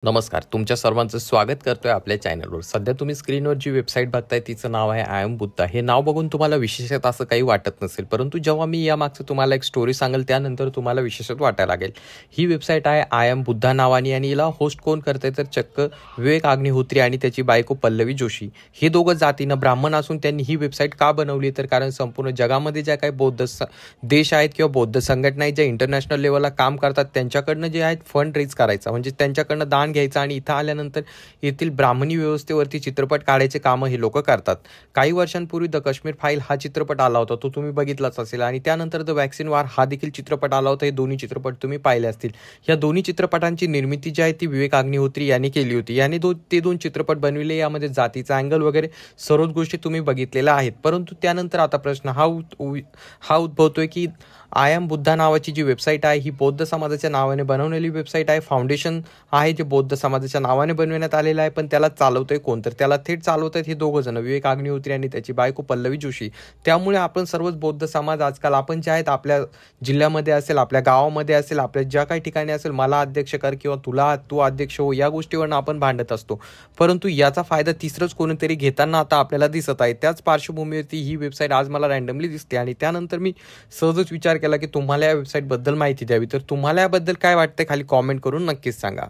नमस्कार. तुमच्या सर्वांचं स्वागत करतोय आपल्या चॅनलवर. सध्या तुम्ही स्क्रीनवर जी वेबसाईट बघताय तिचं नाव आहे आय एम बुद्धा. हे नाव बघून तुम्हाला विशेषतः असं काही वाटत नसेल, परंतु जेव्हा मी यामागचं तुम्हाला एक स्टोरी सांगेल त्यानंतर तुम्हाला विशेषत वाटायला लागेल. ही वेबसाईट आहे आय एम बुद्धा नावानी आणि हिला होस्ट कोण करतंय तर चक्क विवेक अग्निहोत्री आणि त्याची बायको पल्लवी जोशी. हे दोघं जातीनं ब्राह्मण असून त्यांनी ही वेबसाईट का बनवली तर कारण संपूर्ण जगामध्ये ज्या काही बौद्ध देश आहेत किंवा बौद्ध संघटना आहेत ज्या इंटरनॅशनल लेवलला काम करतात त्यांच्याकडनं जे आहेत फंड रेज करायचा, म्हणजे त्यांच्याकडनं दान घ्यायचं आणि इथं आल्यानंतर येथील ब्राह्मणी व्यवस्थेवरती चित्रपट काढायचे कामं हे लोक करतात. काही वर्षांपूर्वी द काश्मीर फाईल हा चित्रपट आला होता, तो तुम्ही बघितलाच असेल. आणि त्यानंतर द वॅक्सिन वॉर हा देखील चित्रपट आला होता. हे दोन्ही चित्रपट तुम्ही पाहिले असतील. या दोन्ही चित्रपटांची निर्मिती जी आहे ती विवेक अग्निहोत्री यांनी केली होती. याने ते दोन चित्रपट बनविले. यामध्ये जातीचा अँगल वगैरे सर्वच गोष्टी तुम्ही बघितलेल्या आहेत. परंतु त्यानंतर आता प्रश्न हा उद्भवतोय की आय एम बुद्धा नावाची जी वेबसाईट आहे ही बौद्ध समाजाच्या नावाने बनवलेली वेबसाईट आहे. फाउंडेशन आहे जे बौद्ध समाजाच्या नावाने बनवण्यात आलेलं आहे, पण त्याला चालवतोय कोण तर त्याला थेट चालवत आहेत हे दोघं जण, विवेक अग्निहोत्री आणि त्याची बायको पल्लवी जोशी. त्यामुळे आपण सर्वच बौद्ध समाज आजकाल आपण जे आहेत आपल्या जिल्ह्यामध्ये असेल, आपल्या गावामध्ये असेल, आपल्या ज्या काही ठिकाणी असेल, मला अध्यक्ष कर किंवा तू अध्यक्ष हो, या गोष्टीवरनं आपण भांडत असतो. परंतु याचा फायदा तिसरंच कोणीतरी घेताना आता आपल्याला दिसत आहे. त्याच पार्श्वभूमीवरती ही वेबसाईट आज मला रँडमली दिसते आणि त्यानंतर मी सहजच विचार केला की तुम्हाला या वेबसाईटबद्दल माहिती द्यावी. तर तुम्हाला याबद्दल काय वाटतं खाली कॉमेंट करून नक्कीच सांगा.